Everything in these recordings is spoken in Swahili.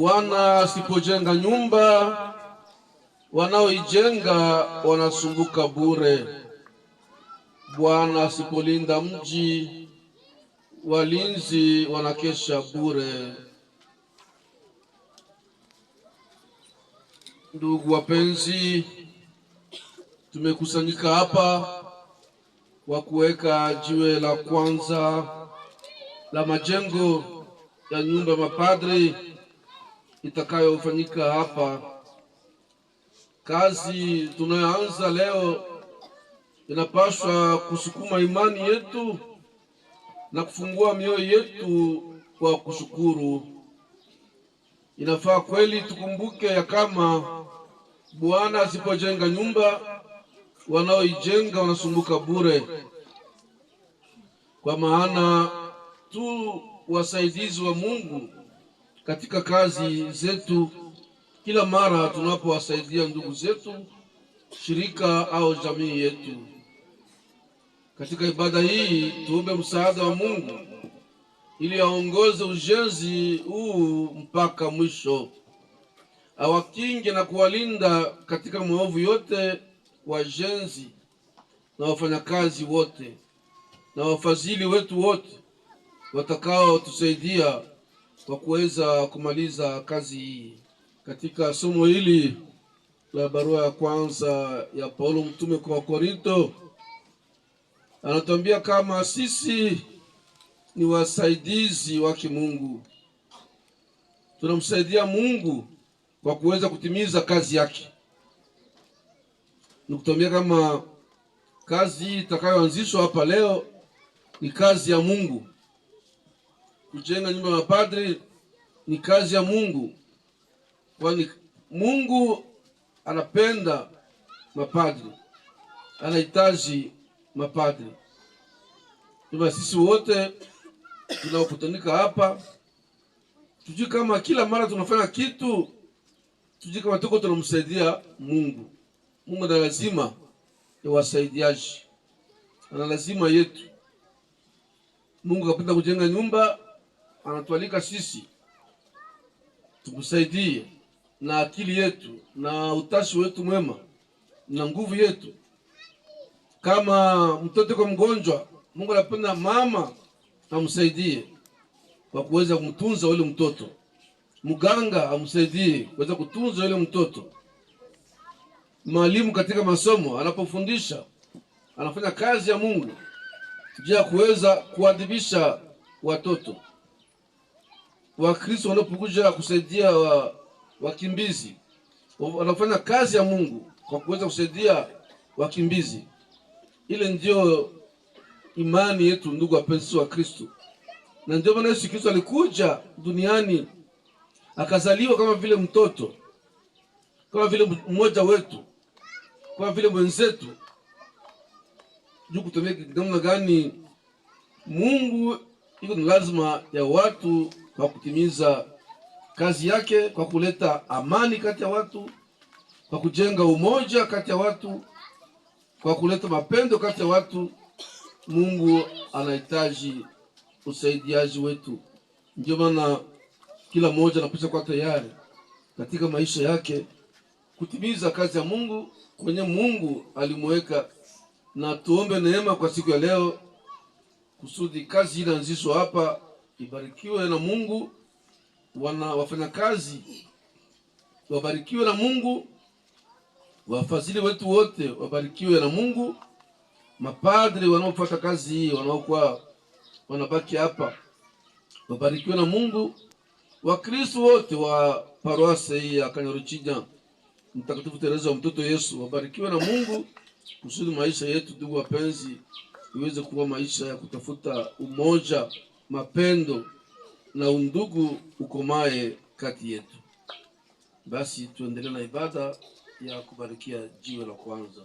Bwana asipojenga nyumba, wanaoijenga wanasumbuka bure. Bwana asipolinda mji, walinzi wanakesha bure. Ndugu wapenzi, tumekusanyika hapa kwa kuweka jiwe la kwanza la majengo ya nyumba ya mapadri itakayofanyika hapa. Kazi tunayoanza leo inapaswa kusukuma imani yetu na kufungua mioyo yetu kwa kushukuru. Inafaa kweli tukumbuke ya kama Bwana asipojenga nyumba, wanaoijenga wanasumbuka bure. Kwa maana tu wasaidizi wa Mungu katika kazi zetu kila mara tunapowasaidia ndugu zetu, shirika au jamii yetu. Katika ibada hii tuombe msaada wa Mungu ili aongoze ujenzi huu mpaka mwisho, awakinge na kuwalinda katika maovu yote wajenzi na wafanyakazi wote na wafadhili wetu wote watakao tusaidia kwa kuweza kumaliza kazi hii. Katika somo hili la barua ya kwanza ya Paulo mtume kwa Korinto, anatuambia kama sisi ni wasaidizi wa Mungu. Tunamsaidia Mungu kwa kuweza kutimiza kazi yake. Nikutuambia kama kazi itakayoanzishwa hapa leo ni kazi ya Mungu. Kujenga nyumba ya mapadri ni kazi ya Mungu, kwani Mungu anapenda mapadri, anahitaji mapadri. Hivyo sisi wote tunaokutanika hapa tujue kama kila mara tunafanya kitu, tujue kama tuko tunamsaidia Mungu. Mungu ana lazima ya wasaidiaji, ana lazima yetu. Mungu kapenda kujenga nyumba, anatualika sisi tumsaidie na akili yetu na utashi wetu mwema na nguvu yetu. Kama mtoto kwa mgonjwa, Mungu anapenda mama amsaidie kwa kuweza kumtunza yule mtoto. Mganga amsaidie kuweza kutunza yule mtoto. Mwalimu katika masomo anapofundisha anafanya kazi ya Mungu juu ya kuweza kuadhibisha watoto. Wakristo wanapokuja kusaidia wakimbizi wanafanya kazi ya Mungu kwa kuweza kusaidia wakimbizi. Ile ndio imani yetu, ndugu wapenzi wa Kristo. Na ndio maana Yesu Kristo alikuja duniani akazaliwa kama vile mtoto, kama vile mmoja wetu, kama vile mwenzetu, juu kutumia namna gani Mungu iko ni lazima ya watu kwa kutimiza kazi yake, kwa kuleta amani kati ya watu, kwa kujenga umoja kati ya watu, kwa kuleta mapendo kati ya watu. Mungu anahitaji usaidiaji wetu. Ndio maana kila mmoja anapaswa kuwa tayari katika maisha yake kutimiza kazi ya Mungu kwenye Mungu alimweka. Na tuombe neema kwa siku ya leo kusudi kazi ile anzishwa hapa ibarikiwe na Mungu. Wafanya kazi wabarikiwe na Mungu, wafadhili wetu wote wabarikiwe na Mungu, mapadri wanaofuata kazi hii wanaokuwa wanabaki hapa wabarikiwe na Mungu, Wakristo wote wa paroisse hii ya Kanyaruchinya Mtakatifu Teresa wa Mtoto Yesu wabarikiwe na Mungu, kusudi maisha yetu, ndugu wapenzi, iweze kuwa maisha ya kutafuta umoja, mapendo na undugu ukomae kati yetu. Basi tuendelee na ibada ya kubarikia jiwe la kwanza.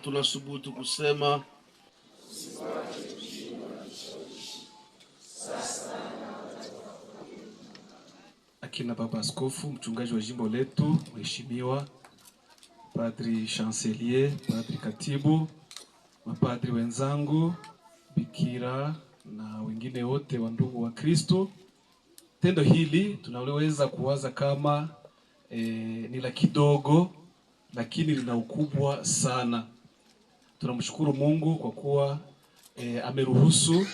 tunasubutu kusema akina baba askofu, mchungaji wa jimbo letu, mheshimiwa Padri Chancelier, Padri Katibu, mapadri wenzangu, bikira na wengine wote wa ndugu wa Kristo. Tendo hili tunaweza kuwaza kama ni la kidogo, lakini lina ukubwa sana. Tunamshukuru Mungu kwa kuwa ameruhusu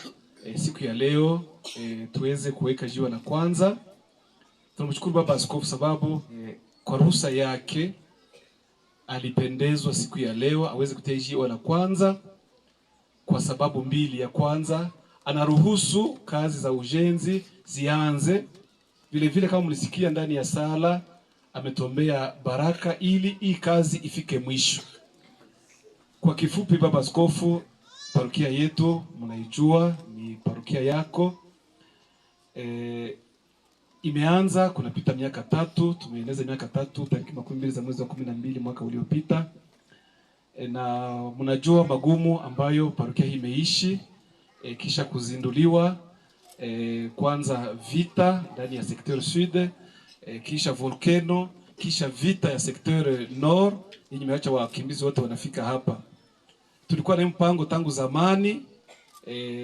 siku ya leo tuweze kuweka jiwe la kwanza. Tunamshukuru baba askofu sababu kwa ruhusa yake alipendezwa siku ya leo aweze kutia jiwe la kwanza kwa sababu mbili. Ya kwanza, anaruhusu kazi za ujenzi zianze. Vile vile kama mlisikia ndani ya sala, ametombea baraka ili hii kazi ifike mwisho. Kwa kifupi baba askofu, parokia yetu mnaijua, ni parokia yako. Imeanza kunapita miaka 3, tumeeneza miaka 3 tarehe 12 za mwezi wa 12 mwaka uliopita. Na mnajua magumu ambayo parokia hii imeishi kisha kuzinduliwa. Kwanza vita ndani ya secteur sud, kisha volcano, kisha vita ya secteur nord yenye imeacha wakimbizi wote wanafika hapa. Tulikuwa na mpango tangu zamani,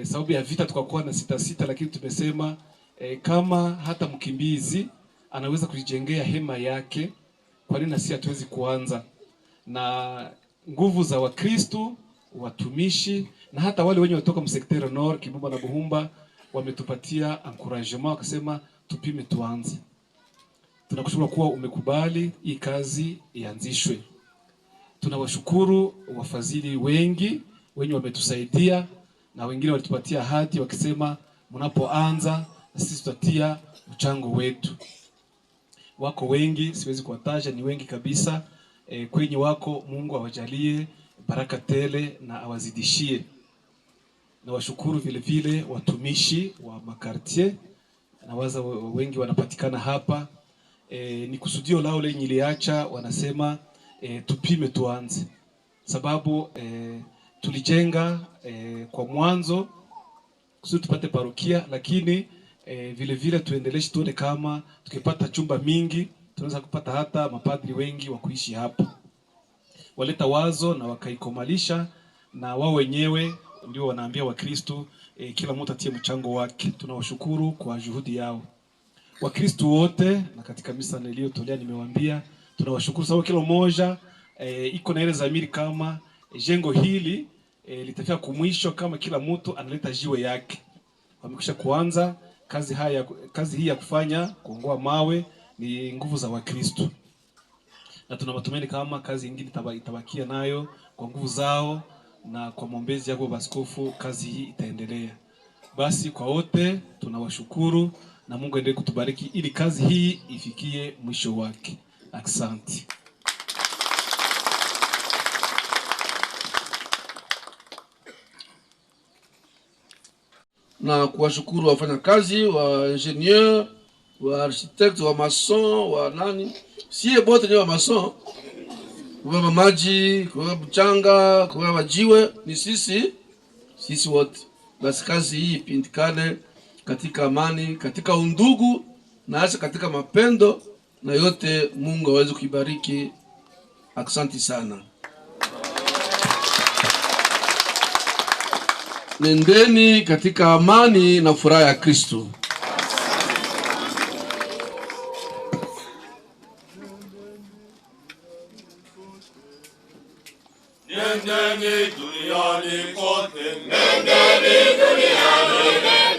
sababu ya vita tukakuwa na sita, lakini tumesema kama hata mkimbizi anaweza kujijengea hema yake, kwa nini sisi hatuwezi kuanza? Na nguvu za Wakristo, watumishi na hata wale wenye watoka msekter nord, Kibumba na Buhumba wametupatia encouragement, wakasema tupime tuanze. Tunakushukuru kuwa umekubali hii kazi ianzishwe. Tunawashukuru wafadhili wengi wenye wametusaidia na wengine walitupatia ahadi wakisema mnapoanza sisi tutatia mchango wetu. Wako wengi, siwezi kuwataja, ni wengi kabisa. Kwenye wako, Mungu awajalie baraka tele na awazidishie. Na washukuru vile vile watumishi wa makartier, na waza wengi wanapatikana hapa. Ni kusudio lao lenye iliacha, wanasema tupime tuanze. Sababu tulijenga kwa mwanzo kusudi tupate parokia, lakini vile vile tuendeleshe tuone kama tukipata chumba mingi tunaweza kupata hata mapadri wengi wa kuishi hapa. Waleta wazo na wakaikomalisha, na wao wenyewe ndio wanaambia Wakristo kila mtu atie mchango wake. Tunawashukuru kwa juhudi yao Wakristo wote, na katika misa niliyotolea nimewaambia tunawashukuru sababu kila mmoja iko na ile dhamiri kama jengo hili litafika kumwisho kama kila mtu analeta jiwe yake. Wamekwisha kuanza kazi hii ya kufanya kuongoa mawe, ni nguvu za Wakristo. Na tuna matumaini kama kazi nyingine itabakia nayo kwa nguvu zao, na kwa maombezi yako baskofu kazi hii itaendelea. Basi kwa wote tunawashukuru, na Mungu aendelee kutubariki ili kazi hii ifikie mwisho wake. Asante. Na kuwashukuru wafanyakazi, wa ingenieur, wa architect, wa mason, wa nani, sie bote ni wa mason. Kwa maji, kwa mchanga, kwa majiwe, ni sisi wote. Basi kazi hii ipindikane katika amani, katika undugu, na hasa katika mapendo, na yote Mungu aweze kuibariki. Asante sana. Nendeni katika amani na furaha ya Kristo. Nendeni duniani kote, nendeni duniani kote.